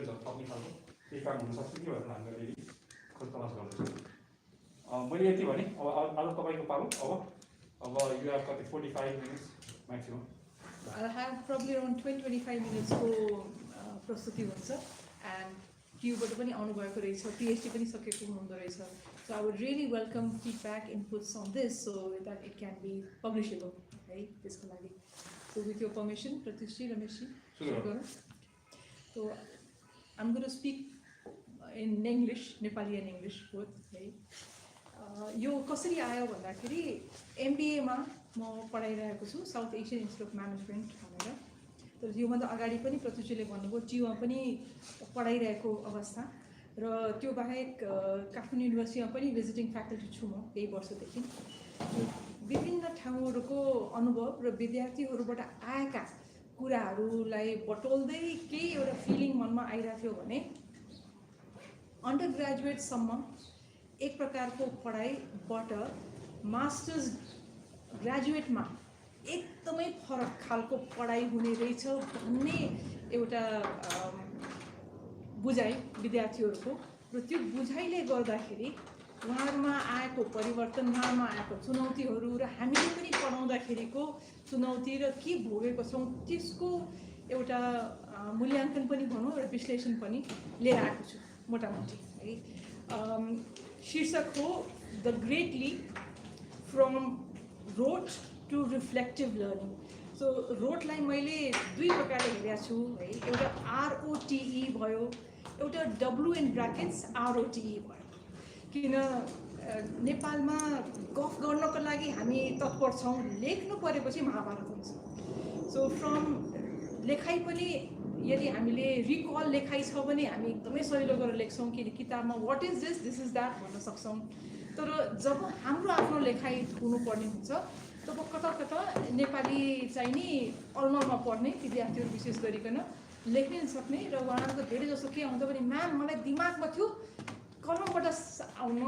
नलेजहरू थप्ने खालको केही काम हुनसक्छ कि भनेर हामीले फेरि खोज तलास गर्दैछौँ। मैले यति भने अब आज तपाईँको पालो। अब यु हेभ कति 45 minutes maximum. I have probably around 20-25 minutes को प्रस्तुति हुन्छ and क्युबाट पनि आउनुभएको रहेछ, PhD पनि सकेको हुँदो रहेछ. So I would really welcome feedback, inputs on this so that it can be publishable, right? त्यसको लागि. So with your permission, Pratyushji, Rameshji, Sure. So I'm going to speak in English, Nepali and English both, right? यो कसरी आयो भन्दाखेरि MBA मा म पढाइरहेको छु south Asian institute of management भनेर. तर योभन्दा अगाडि पनि प्रत्युषले भन्नुभयो टियुमा पनि पढाइरहेको अवस्था र त्यो बाहेक काठमाडौँ युनिभर्सिटीमा पनि भिजिटिङ फ्याकल्टी छु म केही वर्षदेखि. विभिन्न ठाउँहरूको अनुभव र विद्यार्थीहरूबाट आएका कुराहरूलाई बटोल्दै केही एउटा फिलिङ मनमा आइरहेको थियो भने अन्डर ग्रेजुएटसम्म एक प्रकारको पढाइबाट मास्टर्स ग्रेजुएटमा एकदमै फरक खालको पढाइ हुने रहेछ भन्ने एउटा बुझाइ विद्यार्थीहरूको र त्यो बुझाइले गर्दाखेरि उहाँहरूमा आएको परिवर्तन, उहाँमा आएको चुनौतीहरू र हामीले पनि पढाउँदाखेरिको चुनौती र के भोगेको छौँ त्यसको एउटा मूल्याङ्कन पनि भनौँ र विश्लेषण पनि लिएर आएको छु मोटामोटी है. शीर्षक हो the great leap from rote to reflective learning. So रोटलाई मैले दुई प्रकारले हेरेको छु है. एउटा ROTE भयो, एउटा WROTE भयो. किन नेपालमा गफ गर्नको लागि हामी तत्पर छौँ, लेख्नु परेपछि महाभारत हुन्छ. सो फ्रम लेखाइ पनि यदि हामीले रिकल लेखाइ छ भने हामी एकदमै सजिलो गरेर लेख्छौँ किन किताबमा what is this, this is that भन्न सक्छौँ. तर जब हाम्रो आफ्नो लेखाइ हुनुपर्ने हुन्छ तब कता कता नेपाली चाहिँ नि अलमलमा पढ्ने विद्यार्थीहरू विशेष गरिकन लेख्नै नसक्ने र उहाँहरूको धेरै जसो के आउँदा पनि म्याम मलाई दिमागमा थियो कलमबाट आउन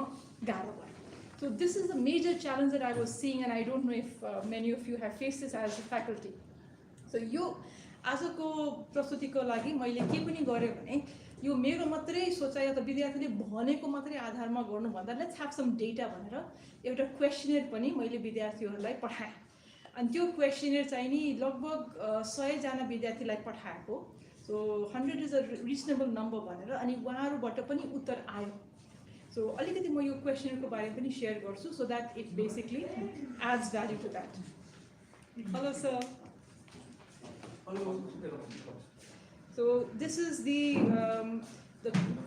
गाह्रो भयो. So this is the major challenge that I was seeing and I don't know if many of you have faced this as a faculty. So यो आजको प्रस्तुतिको लागि मैले के पनि गरेँ भने यो मेरो मात्रै सोचाइ या त विद्यार्थीले भनेको मात्रै आधारमा गर्नुभन्दा लेट्स ह्याभ सम डेटा भनेर एउटा क्वेसनर पनि मैले विद्यार्थीहरूलाई पठाएँ. अनि त्यो क्वेसनर चाहिँ नि लगभग 100 जना विद्यार्थीलाई पठाएको. सो 100 इज अ रिजनेबल नम्बर भनेर अनि उहाँहरूबाट पनि उत्तर आयो. सो अलिकति म यो क्वेसनरको बारेमा पनि सेयर गर्छु so that it basically adds value to that. Hello sir. So this is the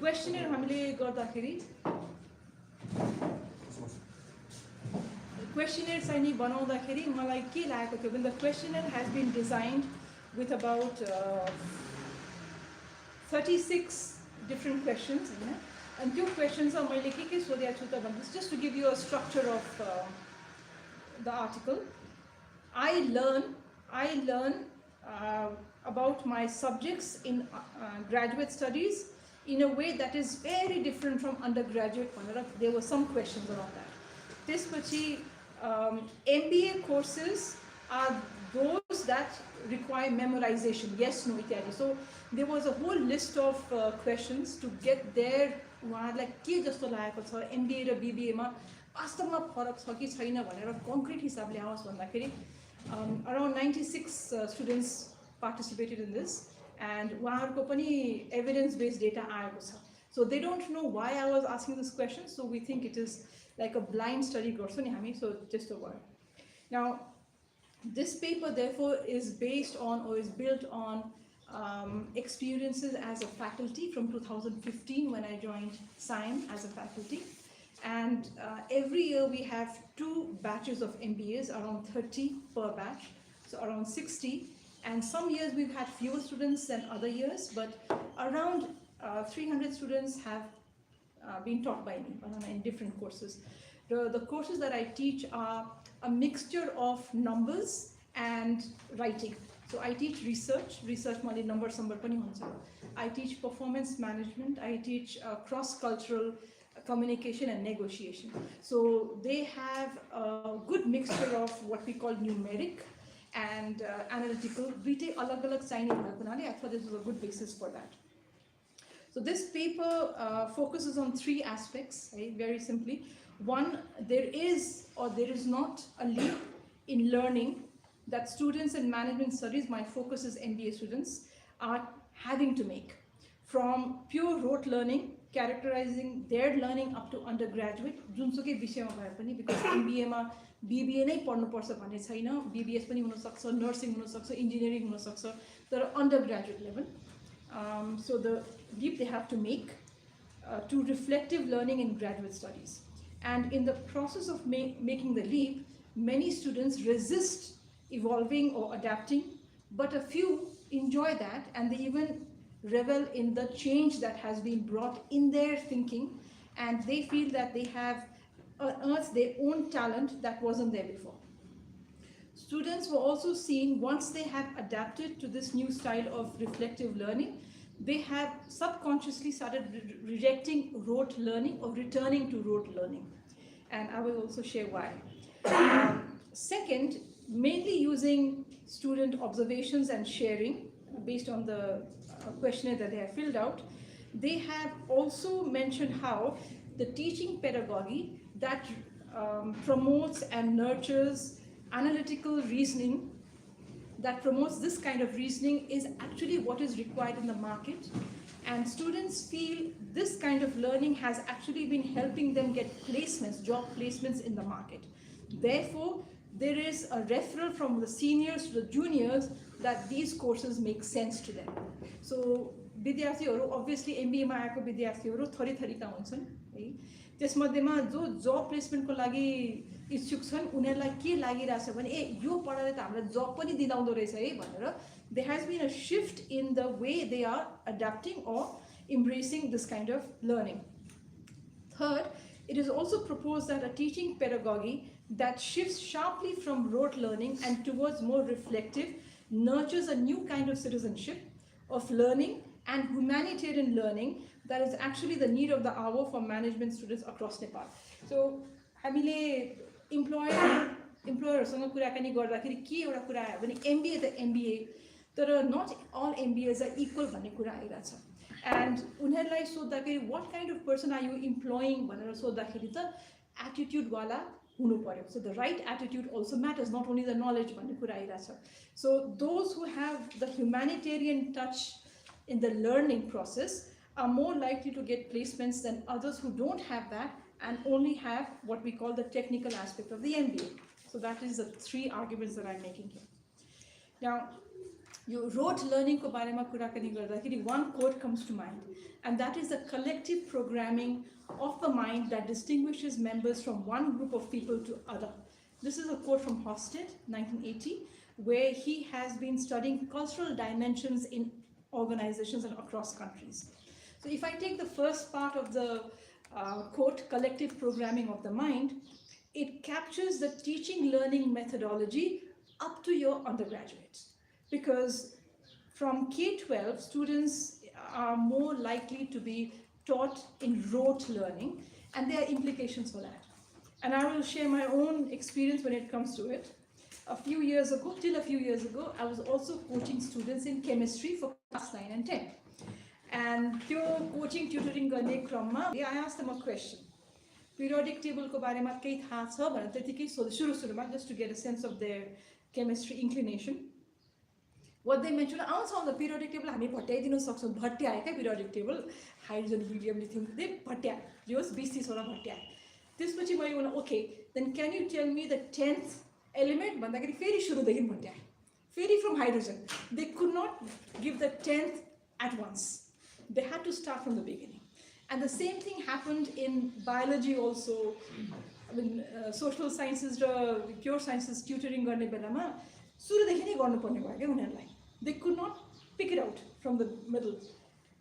questionnaire हामीले गर्दाखेरि questionnaire चाहिँ नि बनाउँदाखेरि मलाई के लागेको थियो भने the questionnaire has been designed with about 36 different questions हैन. अनि त्यो क्वेशन्समा मैले के सोधेको छु त भन्दा just to give you a structure of the article. I learn about my subjects in graduate studies in a way that is very different from undergraduate. There were some questions around that. त्यसपछि MBA courses are those that require memorization, yes, no, इत्यादि. So there was a whole list of questions to get there. उहाँहरूलाई के जस्तो लागेको छ MBA र BBA मा वास्तवमा फरक छ कि छैन भनेर कङ्क्रिट हिसाबले आओस् भन्दाखेरि around 96 students participated in this and उहाँहरूको पनि evidence based data आएको छ. So they don't know why I was asking this question, so we think it is like a blind study गर्छौँ नि हामी. So just a word. Now this paper therefore is based on or is built on experiences as a faculty from 2015 when I joined SAIM as a faculty. And every year we have 2 batches of MBAs, around 30 per batch, so around 60. And some years we've had fewer students than other years, but around 300 students have been taught by me in different courses. The courses that I teach are a mixture of numbers and writing. So I teach research mali numbers pani huncha. I teach performance management, I teach cross-cultural communication and negotiation. So they have a good mixture of what we call numeric and analytical. दुईटै अलग-अलग चाहिने भएको हुनाले I thought this was a good basis for that. So this paper focuses on three aspects, right? Very simply. One, there is or there is not a leap in learning that students in management studies, my focus is MBA students, are having to make. From pure rote learning, characterizing their learning up to undergraduate, जुनसुकै विषयमा भए पनि, because MBA मा BBA नै पढ्नुपर्छ भन्ने छैन, BBS पनि हुन सक्छ, nursing हुन सक्छ, engineering हुन सक्छ, तर undergraduate level. So the leap they have to make to reflective learning in graduate studies. And in the process of making the leap, many students resist evolving or adapting, but a few enjoy that and they even revel in the change that has been brought in their thinking, and they feel that they have unearthed their own talent that wasn't there before. Students were also seen, once they have adapted to this new style of reflective learning, they have subconsciously started rejecting rote learning or returning to rote learning. And I will also share why. Second, mainly using student observations and sharing based on the questionnaire that they have filled out, they have also mentioned how the teaching pedagogy that promotes and nurtures analytical reasoning, that promotes this kind of reasoning, is actually what is required in the market. And students feel this kind of learning has actually been helping them get placements, job placements in the market. Therefore, there is a referral from the seniors to the juniors that these courses make sense to them. So, विद्यार्थीहरू obviously MBA मा आएको विद्यार्थीहरू थरी थरीका हुन्छन् है, त्यसमध्येमा जो जब प्लेसमेन्टको लागि इच्छुक छन् उनीहरूलाई के लागिरहेछ भने ए यो पढाले त हामीलाई जब पनि दिलाउँदो रहेछ है भनेर, there has been a shift in the way they are adapting or embracing this kind of learning. Third, it is also proposed that a teaching pedagogy that shifts sharply from rote learning and towards more reflective nurtures a new kind of citizenship of learning and humanitarian learning that is actually the need of the hour for management students across Nepal. So, हामीले employerसँग कुराकानी गर्दाखेरि के एउटा कुरा आयो भने MBA त MBA, तर not all MBAs are equal भन्ने कुरा आइरहेछ. And उनीहरूलाई सोद्धाखेरि what kind of person are you employing भनेर सोद्धाखेरि त attitude वाला हुनु पर्यो. So the right attitude also matters, not only the knowledge भन्ने कुरा आइरहेछ. So those who have the humanitarian touch in the learning process are more likely to get placements than others who don't have that and only have what we call the technical aspect of the MBA. So that is the three arguments that I'm making here. Now, you rote learning ko barema kurakani garदाखेरि one quote comes to mind, and that is the collective programming of the mind that distinguishes members from one group of people to other. This is a quote from Hofstede, 1980, where he has been studying cultural dimensions in organizations and across countries. So if I take the first part of the quote, collective programming of the mind, it captures the teaching learning methodology up to your undergraduate. Because from K-12, students are more likely to be taught in rote learning, and there are implications for that. And I will share my own experience when it comes to it. A few years ago, I was also coaching students in chemistry for class 9 and 10. And त्यो coaching tutoring गर्ने क्रममा I asked them a question. Periodic table को बारेमा केही थाहा छ भनेर त्यतिकै सोधे सुरुमा, just to get a sense of their chemistry inclination. What they mentioned, आउँछ on the periodic table हामी भट्याइदिन सक्छौँ, भट्याए क्या periodic table, hydrogen helium lithium they भट्याए, जोस 20-30 वटा भट्याए. त्यसपछि मैले भने okay, then can you tell me the 10th element भन्दाखेरि फेरि सुरुदेखि भट्याए. फेरि from hydrogen. They could not give the 10th at once. They had to start from the beginning. And the same thing happened in biology also. I mean, social sciences, pure sciences tutoring गर्ने बेलामा सुरुदेखि नै गर्नुपर्ने भयो के उनीहरूलाई. They could not pick it out from the middle.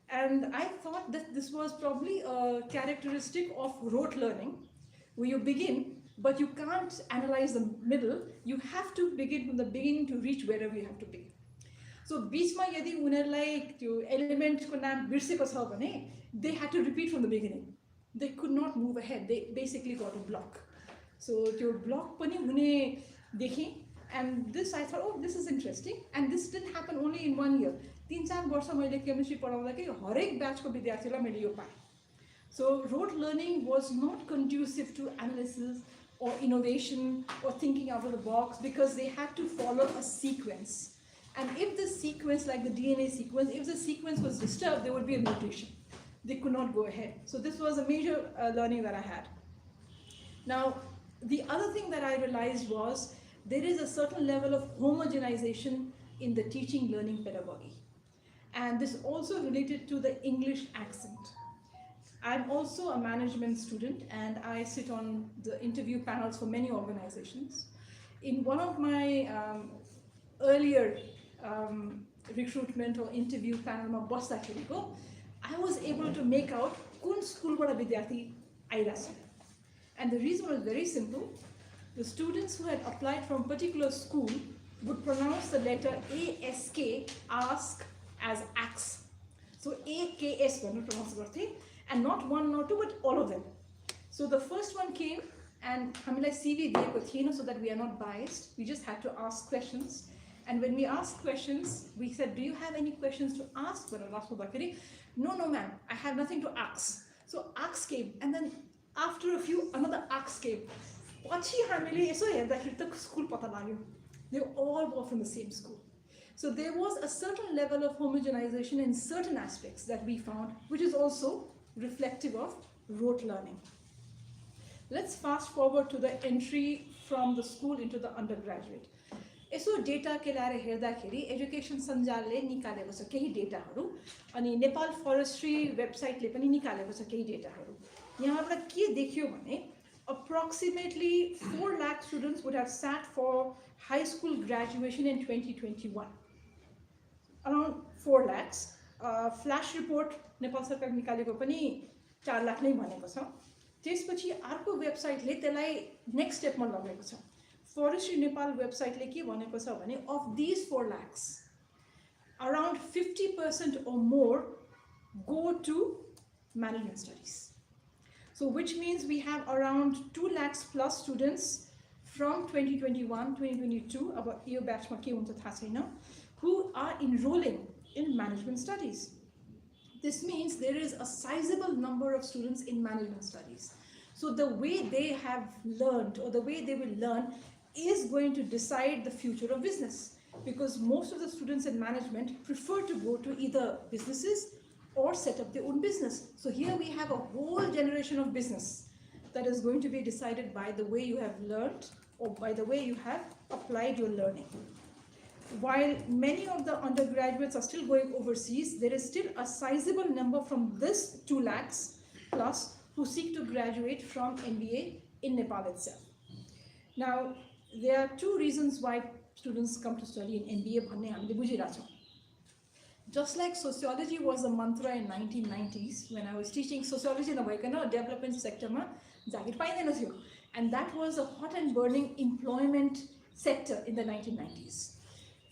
And I thought that this was probably a characteristic of rote learning, where you begin, but you can't analyze the middle. You have to begin from the beginning to reach wherever you have to begin. So बीचमा यदि उनीहरूलाई त्यो एलिमेन्टको नाम बिर्सेको छ भने they had to repeat from the beginning. They could not move ahead. They basically got a block. So त्यो block पनि हुने देखेँ, and this I thought, oh, this is interesting. And this didn't happen only in 1 year. 3-4 वर्ष मैले chemistry पढाउँदाखेरि हरेक ब्याचको विद्यार्थीलाई मैले यो पाएँ. So rote learning was not conducive to analysis or innovation or thinking out of the box, because they had to follow a sequence. And if the sequence, like the DNA sequence, if the sequence was disturbed, there would be a mutation. They could not go ahead. So this was a major learning that I had. Now, the other thing that I realized was there is a certain level of homogenization in the teaching learning pedagogy. And this also related to the English accent. I'm also a management student, and I sit on the interview panels for many organizations. In one of my earlier recruitment or interview panel, I was able to make out kun school bada vidyarthi airasa. And the reason was very simple. The students who had applied from a particular school would pronounce the letter ASK, ask, as ax. So AKS pronounce garthe, and not one, not two, but all of them. So the first one came, and हामीलाई CV दिएको थिएन, so that we are not biased. We just had to ask questions. And when we asked questions, we said, do you have any questions to ask? No, ma'am, I have nothing to ask. So ask came, and then after a few, another ask came. They all were from the same school. So there was a certain level of homogenization in certain aspects that we found, which is also reflective of rote learning. Let's fast forward to the entry from the school into the undergraduate. Yesso data के ल्याएर हेर्दाखेरि education सञ्जालले निकालेको छ केही डेटाहरू, अनि Nepal forestry वेबसाइटले पनि निकालेको छ केही डेटाहरू. यहाँबाट के देखियो भने approximately 4 lakh students would have sat for high school graduation in 2021. Around 4 lakhs. Flash report Nepal सरकार निकालेको पनि 4 लाख नै भनेको छ. त्यसपछि अर्को वेबसाइटले त्यसलाई नेक्स्ट स्टेपमा लगेको छ. फरेस्ट्री नेपाल वेबसाइटले के भनेको छ भने of these 4 lakhs, around 50% or more go to management studies. So which means we have around 2 lakhs plus students from 2021, 2022, about yo batch ma ke huncha thaha chaina, who are enrolling in management studies. This means there is a sizable number of students in management studies. So the way they have learned, or the way they will learn, is going to decide the future of business, because most of the students in management prefer to go to either businesses or set up their own business. So here we have a whole generation of business that is going to be decided by the way you have learned, or by the way you have applied your learning. While many of the undergraduates are still going overseas, there is still a sizable number from this 2 lakhs plus who seek to graduate from MBA in Nepal itself. Now, there are 2 reasons why students come to study in MBA bhanne हामीले बुझिरहेछौँ. Just like sociology was a mantra in 1990s, when I was teaching sociology नभइकन development sector मा जागिर पाइदैन थियो, and that was a hot and burning employment sector in the 1990s.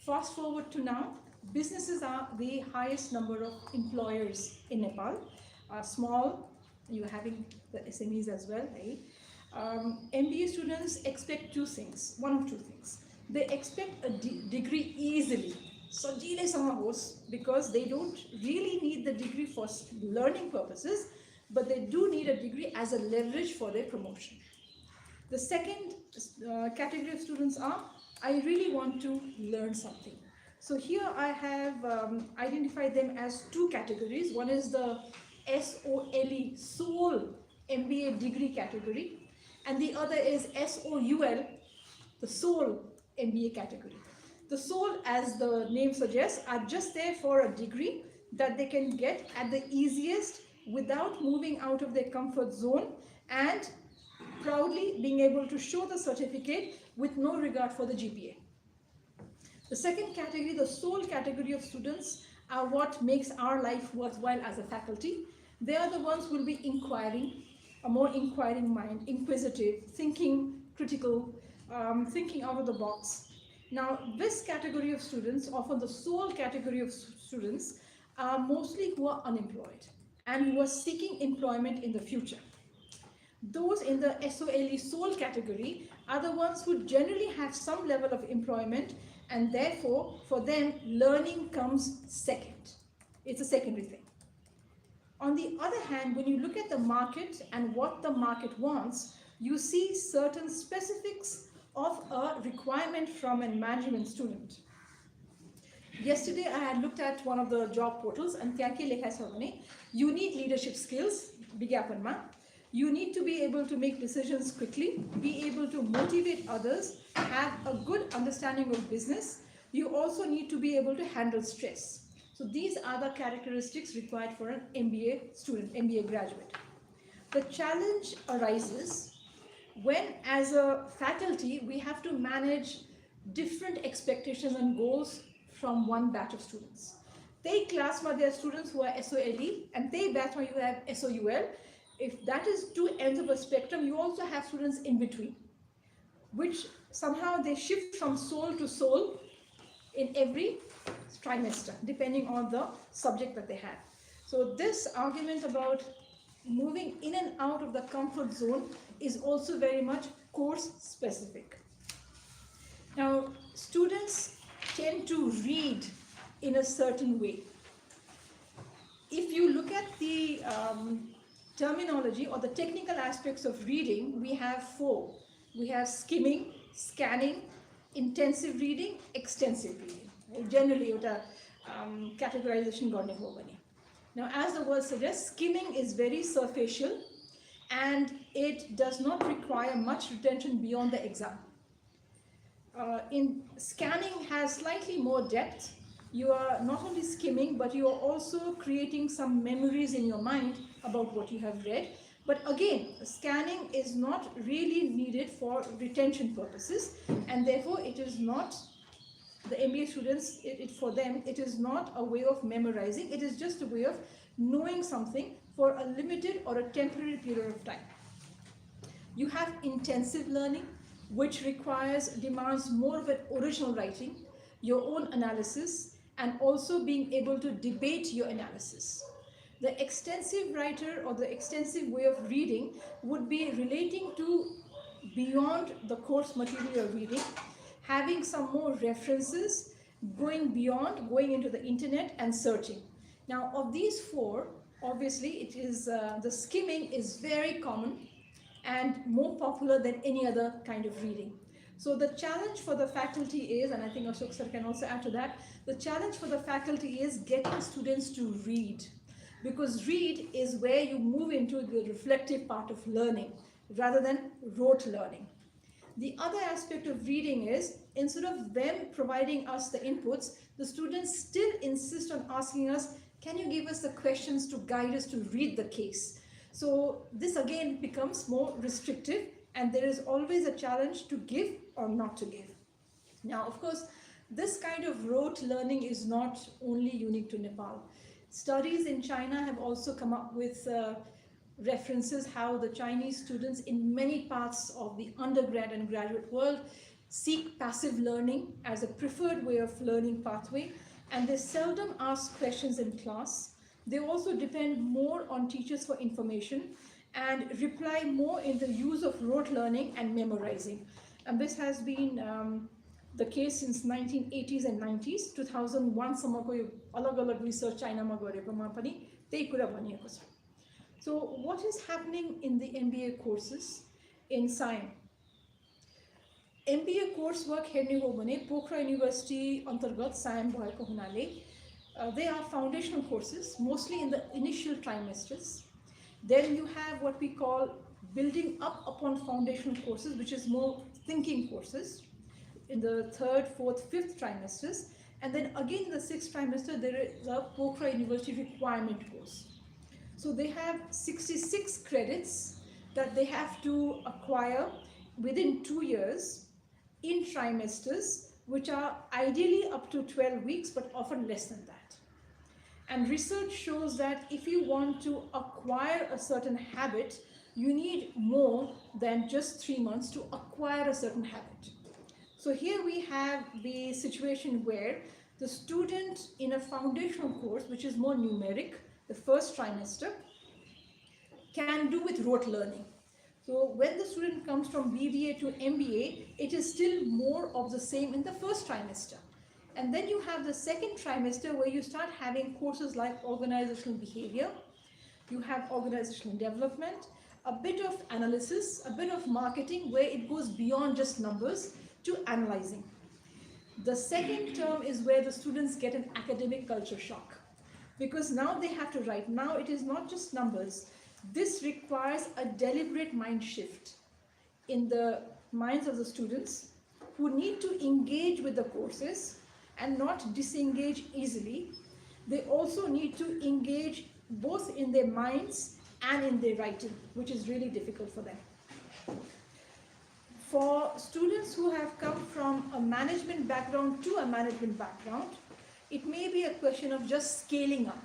Fast forward to now, businesses are the highest number of employers in Nepal. Small, you're having the SMEs as well, right? MBA students expect 2 things, one of 2 things. They expect a degree easily, because they don't really need the degree for learning purposes, but they do need a degree as a leverage for their promotion. The second category of students are, I really want to learn something. So here I have identified them as 2 categories. One is the SOLE, Soul MBA degree category, and the other is SOUL, the Soul MBA category. The Soul, as the name suggests, are just there for a degree that they can get at the easiest without moving out of their comfort zone, and proudly being able to show the certificate with no regard for the GPA. The second category, the Soul category of students, are what makes our life worthwhile as a faculty. They are the ones who will be inquiring, a more inquiring mind, inquisitive, thinking critical, thinking out of the box. Now, this category of students, often the Soul category of students, are mostly who are unemployed and who are seeking employment in the future. Those in the SOLE, Soul category, are the ones who generally have some level of employment and therefore for them learning comes second. It's a secondary thing. On the other hand, when you look at the market and what the market wants, you see certain specifics of a requirement from a management student. Yesterday, I had looked at one of the job portals, and you need leadership skills, you need to be able to make decisions quickly, be able to motivate others, have a good understanding of business. You also need to be able to handle stress. So these are the characteristics required for an MBA student, MBA graduate. The challenge arises when, as a faculty, we have to manage different expectations and goals from one batch of students. They class where there are students who are SOLE, and they batch where you have SOUL. If that is two ends of a spectrum, you also have students in between, which somehow they shift from soul to soul in every trimester, depending on the subject that they have. So this argument about moving in and out of the comfort zone is also very much course specific. Now, students tend to read in a certain way. If you look at the terminology or the technical aspects of reading, we have four. We have skimming, scanning, intensive reading, extensive reading. Generally, categorization गर्ने हो भने. Now, as the word suggests, skimming is very superficial and it does not require much retention beyond the exam. In scanning has slightly more depth. You are not only skimming, but you are also creating some memories in your mind about what you have read. But again, scanning is not really needed for retention purposes, and therefore it is not, the MBA students, for them, it is not a way of memorizing, it is just a way of knowing something for a limited or a temporary period of time. You have intensive learning, which demands more of an original writing, your own analysis, and also being able to debate your analysis. The extensive writer or the extensive way of reading would be relating to beyond the course material you're reading, having some more references, going beyond, going into the internet and searching. Now, of these four, obviously, it is the skimming is very common and more popular than any other kind of reading. So the challenge for the faculty is, and I think Ashok sir can also add to that, the challenge for the faculty is getting students to read. Because read is where you move into the reflective part of learning rather than rote learning. The other aspect of reading is, instead of them providing us the inputs, the students still insist on asking us, can you give us the questions to guide us to read the case? So this again becomes more restrictive, and there is always a challenge to give or not to give. Now, of course, this kind of rote learning is not only unique to Nepal. Studies in China have also come up with references how the Chinese students in many parts of the undergrad and graduate world seek passive learning as a preferred way of learning pathway, and they seldom ask questions in class. They also depend more on teachers for information and reply more in the use of rote learning and memorizing. And this has been the case since 1980s and 90s. 2001 सम्मको यो अलग-अलग research Chinaमा गरेकोमा पनि त्यही कुरा भनिएको छ. So what is happening in the MBA courses in SAIM? MBA coursework हेर्ने हो भने पोखरा युनिभर्सिटी अन्तर्गत SAIM भएको हुनाले they are foundational courses, mostly in the initial trimesters. Then you have what we call building up upon foundational courses, which is more thinking courses in the third, fourth, fifth trimesters. And then again in the sixth trimester, there is a Pokhara University requirement course. So they have 66 credits that they have to acquire within 2 years in trimesters, which are ideally up to 12 weeks, but often less than that. And research shows that if you want to acquire a certain habit, you need more than just 3 months to acquire a certain habit. So here we have the situation where the student in a foundational course, which is more numeric, the first trimester, can do with rote learning. So when the student comes from BBA to MBA, it is still more of the same in the first trimester. And then you have the second trimester where you start having courses like organizational behavior, you have organizational development, a bit of analysis, a bit of marketing where it goes beyond just numbers to analyzing. The second term is where the students get an academic culture shock, because now they have to write. Now it is not just numbers. This requires a deliberate mind shift in the minds of the students who need to engage with the courses and not disengage easily. They also need to engage both in their minds and in their writing, which is really difficult for them. For students who have come from a management background to a management background, it may be a question of just scaling up.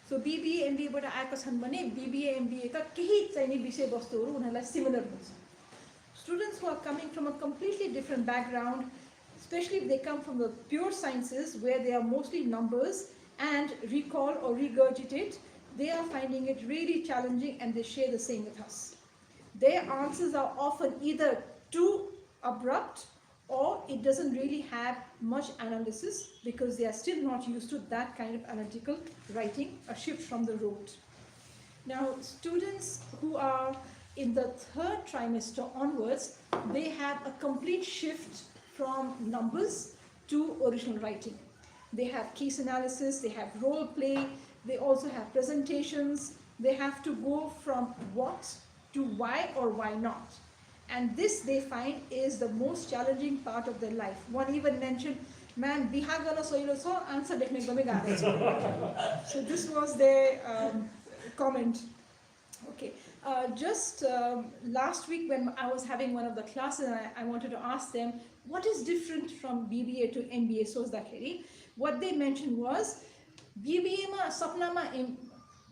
So BBA MBA बाट आएका छन् भने BBA MBA का केही चाहिने विषय वस्तुहरू उनीहरूलाई सिमिलर हुन्छ. Students who are coming from a completely different background, especially if they come from the pure sciences where they are mostly numbers and recall or regurgitate, they are finding it really challenging, and they share the same with us. Their answers are often either too abrupt or it doesn't really have much analysis because they are still not used to that kind of analytical writing, a shift from the rote. Now, students who are in the third trimester onwards, they have a complete shift from numbers to original writing. They have case analysis, they have role play, they also have presentations. They have to go from what to why or why not. And this, they find, is the most challenging part of their life. One even mentioned, man, biha garna soilo cha, answer lekhna ekdamai garo cha. So this was their comment. Okay. Just last week when I was having one of the classes, I wanted to ask them, what is different from BBA to MBA? What they mentioned was, BBA ma sapna ma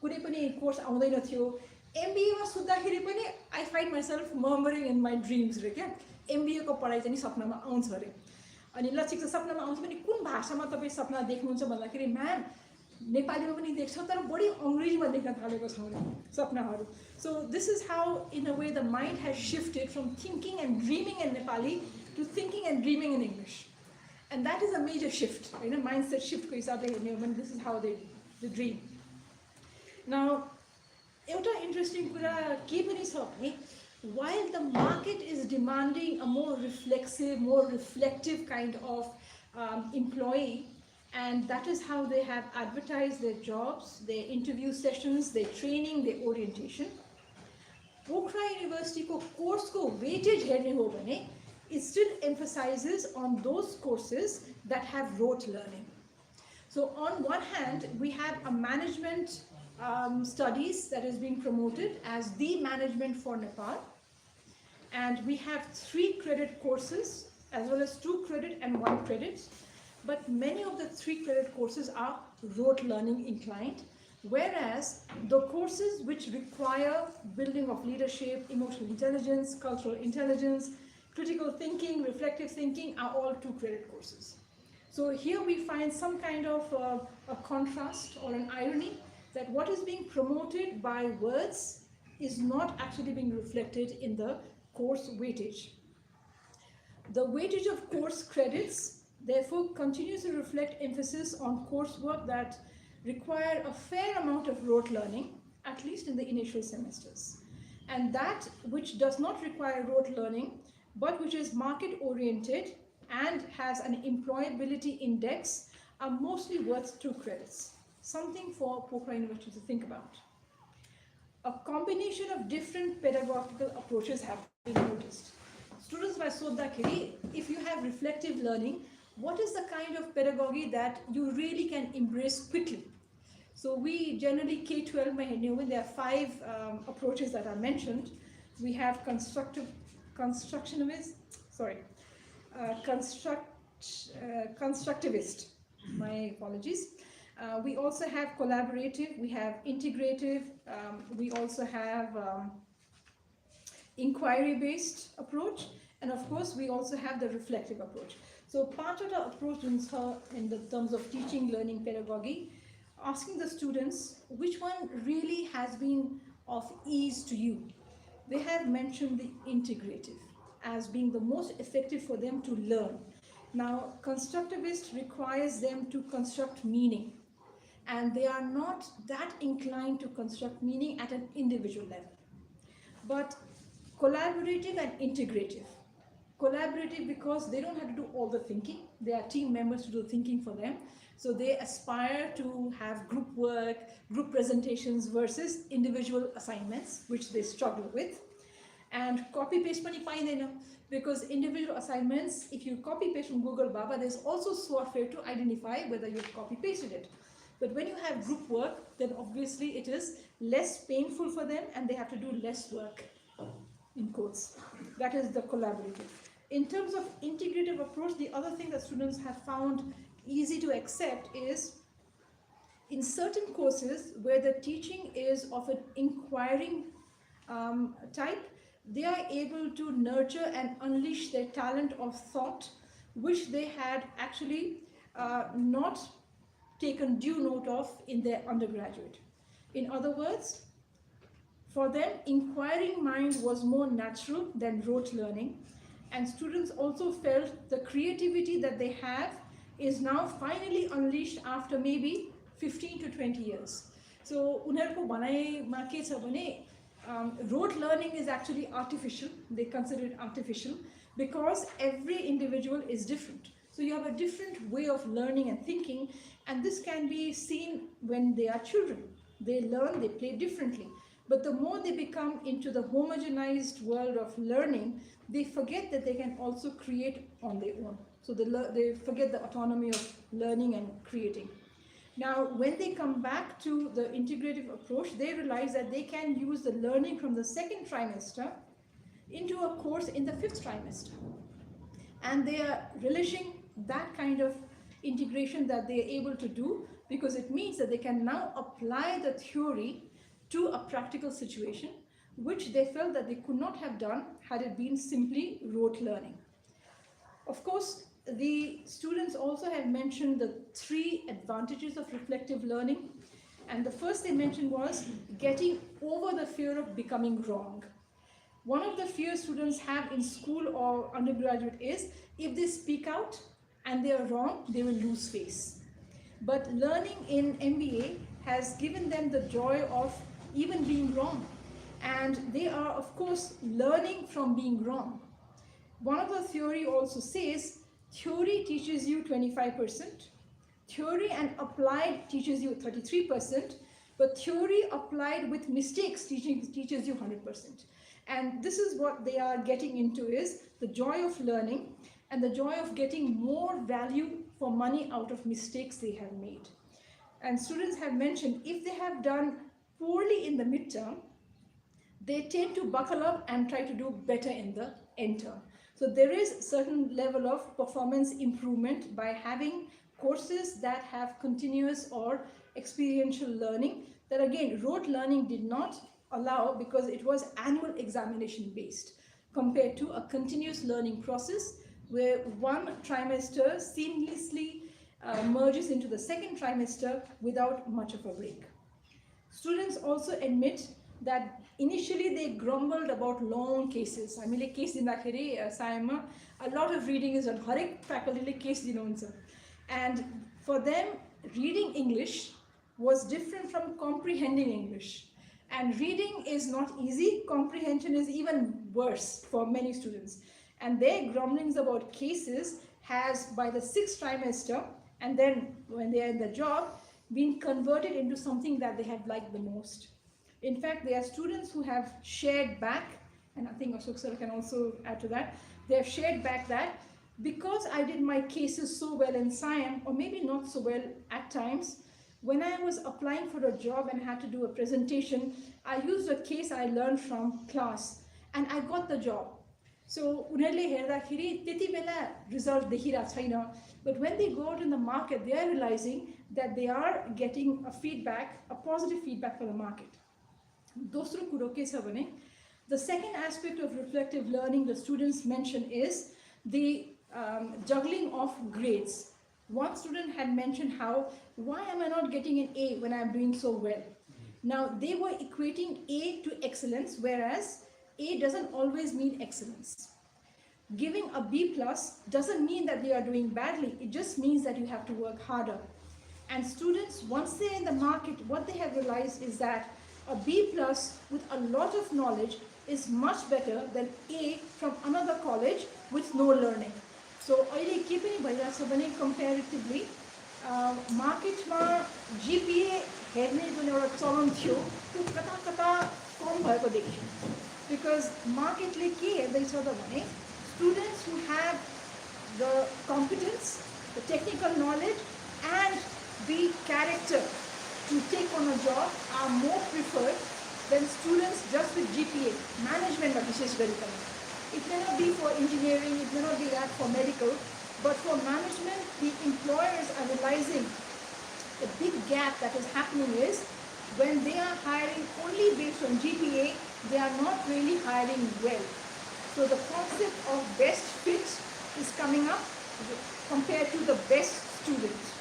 kuनै पनि course आउँदैन थियो. MBA मा सुत्दाखेरि पनि I find myself murmuring in my dreams रे क्या. MBA को पढाइ चाहिँ सपनामा आउँछ रे. अनि लक्षित सपनामा आउँछ पनि कुन भाषामा तपाईं सपना देख्नुहुन्छ भन्दाखेरि म्याम नेपालीमा पनि देख्छ तर बढी अंग्रेजीमा देख्न थालेको छ रे सपनाहरू. So this is how in a way the mind has shifted from thinking and dreaming in Nepali to thinking and dreaming in English. And that is a major shift, you know, mindset shift को हिसाबले हेर्ने हो भने this is how they dream. Now, एउटा interesting कुरा के पनि छ भने, while the market is demanding a more reflexive, more reflective kind of employee, and that is how they have advertised their jobs, their interview sessions, their training, their orientation. Pokhara University को course को weightage हेर्ने हो भने, it still emphasizes on those courses that have rote learning. So on one hand, we have a management studies that is being promoted as the management for Nepal. And we have 3 credit courses as well as 2 credit and 1 credit. But many of the 3 credit courses are rote learning inclined, whereas the courses which require building of leadership, emotional intelligence, cultural intelligence, critical thinking, reflective thinking are all 2 credit courses. So here we find some kind of a contrast or an irony that what is being promoted by words is not actually being reflected in the course weightage. The weightage of course credits therefore continues to reflect emphasis on coursework that require a fair amount of rote learning, at least in the initial semesters. And that which does not require rote learning, but which is market oriented and has an employability index are mostly worth 2 credits. Something for Pokhara University to think about. A combination of different pedagogical approaches have been noticed. Students by Sodhakiri, if you have reflective learning, what is the kind of pedagogy that you really can embrace quickly? So we generally K-12, there are 5 approaches that are mentioned. We have constructivist, my apologies. We also have collaborative, we have integrative, we also have inquiry-based approach, and of course we also have the reflective approach. So part of the approach in the terms of teaching, learning, pedagogy, asking the students which one really has been of ease to you. they have mentioned the integrative as being the most effective for them to learn. Now, constructivist requires them to construct meaning, and they are not that inclined to construct meaning at an individual level. But collaborative and integrative. Collaborative because they don't have to do all the thinking. There are team members to do thinking for them. So they aspire to have group work, group presentations versus individual assignments, which they struggle with. And copy paste pani paindaina, because individual assignments, if you copy paste from Google Baba, there's also software to identify whether you've copy pasted it. But when you have group work, then obviously it is less painful for them and they have to do less work, in quotes. That is the collaborative. In terms of integrative approach, the other thing that students have found easy to accept is in certain courses where the teaching is of an inquiring type, they are able to nurture and unleash their talent of thought, which they had actually not taken due note of in their undergraduate. In other words, for them, inquiring mind was more natural than rote learning, and students also felt the creativity that they have is now finally unleashed after maybe 15 to 20 years. So, unharko bhanaima ke cha bhane rote learning is actually artificial. They consider it artificial because every individual is different. So you have a different way of learning and thinking, and this can be seen when they are children. They learn, they play differently. But the more they become into the homogenized world of learning, they forget that they can also create on their own. So they forget the autonomy of learning and creating. Now, when they come back to the integrative approach, they realize that they can use the learning from the second trimester into a course in the fifth trimester. And they are relishing that kind of integration that they are able to do, because it means that they can now apply the theory to a practical situation, which they felt that they could not have done had it been simply rote learning. Of course, the students also have mentioned the 3 advantages of reflective learning. And the first they mentioned was getting over the fear of becoming wrong. One of the fears students have in school or undergraduate is if they speak out and they are wrong, they will lose face. But learning in MBA has given them the joy of even being wrong. And they are, of course, learning from being wrong. One of the theory also says, theory teaches you 25%, theory and applied teaches you 33%, but theory applied with mistakes teaches you 100%. And this is what they are getting into, is the joy of learning and the joy of getting more value for money out of mistakes they have made. And students have mentioned if they have done poorly in the midterm, they tend to buckle up and try to do better in the end term. So there is a certain level of performance improvement by having courses that have continuous or experiential learning that, again, rote learning did not allow because it was annual examination based, compared to a continuous learning process where one trimester seamlessly merges into the second trimester without much of a break. Students also admit that initially they grumbled about long cases. I mean, case dindakheri SAIM ma a lot of reading is done. Harek faculty le case dinuncha. And for them, reading English was different from comprehending English. And reading is not easy, comprehension is even worse for many students. And their grumblings about cases has, by the 6th trimester, and then when they are in the job, been converted into something that they have liked the most. In fact, there are students who have shared back, and I think Ashok sir can also add to that, they have shared back that because I did my cases so well in SAIM, or maybe not so well at times, when I was applying for a job and had to do a presentation, I used a case I learned from class, and I got the job. So, unharle herdakheri त्यति बेला result देखिरा छैन, but when they go out in the market, they are realizing that they are getting a feedback, a positive feedback from the market. दोस्रो कुरो के छ भने, the second aspect of reflective learning the students mention is the juggling of grades. One student had mentioned how, why am I not getting an A when I'm doing so well? Now, they were equating A to excellence, whereas A doesn't always mean excellence. Giving a B plus doesn't mean that they are doing badly. It just means that you have to work harder. And students, once they're in the market, what they have realized is that a B plus with a lot of knowledge is much better than A from another college with no learning. So, अहिले के पनि भइरहेछ भने comparatively मार्केटमा GPA हेर्ने जुन एउटा चलन थियो त्यो कता कता कम भएको देखियो. Because मार्केटले के हेर्दैछ त भने students who have the competence, the technical knowledge and the character to take on a job are more preferred than students just with GPA. Management is very common. It may not be for engineering, it may not be that for medical, but for management, the employers are realizing the big gap that is happening is when they are hiring only based on GPA, they are not really hiring well. So the concept of best fit is coming up compared to the best students.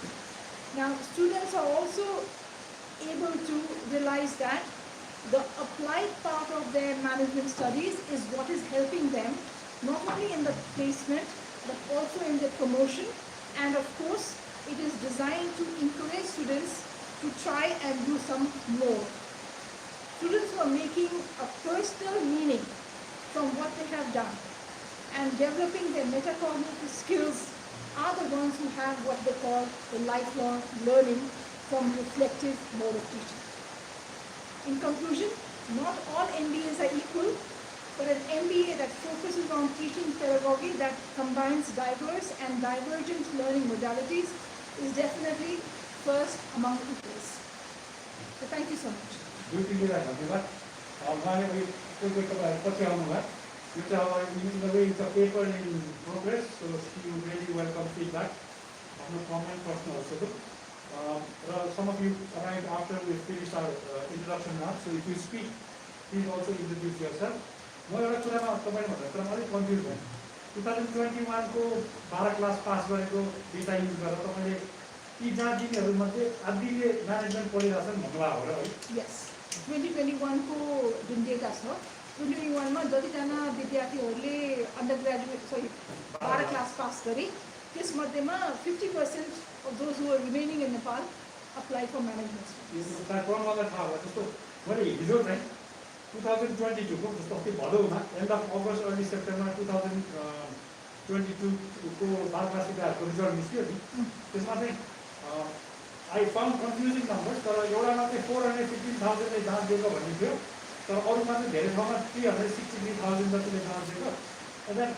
Now, students are also able to realize that the applied part of their management studies is what is helping them not only in the placement but also in the promotion, and of course it is designed to encourage students to try and do some more. Students who are making a personal meaning from what they have done and developing their metacognitive skills are the ones who have what they call the lifelong learning from reflective mode of teaching. In conclusion, not all MBAs are equal, but an MBA that focuses on teaching pedagogy that combines diverse and divergent learning modalities is definitely first among equals. So thank you so much. Dyuti Baral, in the way it's a paper in progress, so you really welcome feedback. No comment person also. Some of you arrived after we finished our introduction now, so if you speak, please also introduce yourself. म एउटा कुरामा तपाईले भन्दा तर मलाई confuse भयो. 2021 को 12 class pass गरेको डेटा युज गरेर तपाईले यी जातिहरु मध्ये आदिले म्यानेजमेन्ट पढिरहेछन् भन्नुभयो हो र है? Yes. 2021 को जुन डेटा छ 2021 मा जतिजना विद्यार्थीहरुले अन्डरग्रेजुएट 12 क्लास पास गरे त्यसमध्येमा 50% of those who are remaining in Nepal apply for management studies. यो त कोनबाट थाहा भयो जस्तो मैले हिजो चाहिँ 2022 को जस्तो कि भदौमा end of August early September 2022 को 12 क्लास विद्यार्थीहरुको रिजल्ट निस्क्यो नि. त्यसमा चाहिँ I found confusing numbers, तर एउटामा चाहिँ 415,000 ले जाँच दिएको भन्ने थियो, तर अरूमा चाहिँ धेरै ठाउँमा 363,000 जतिले जाँच दिएको. And then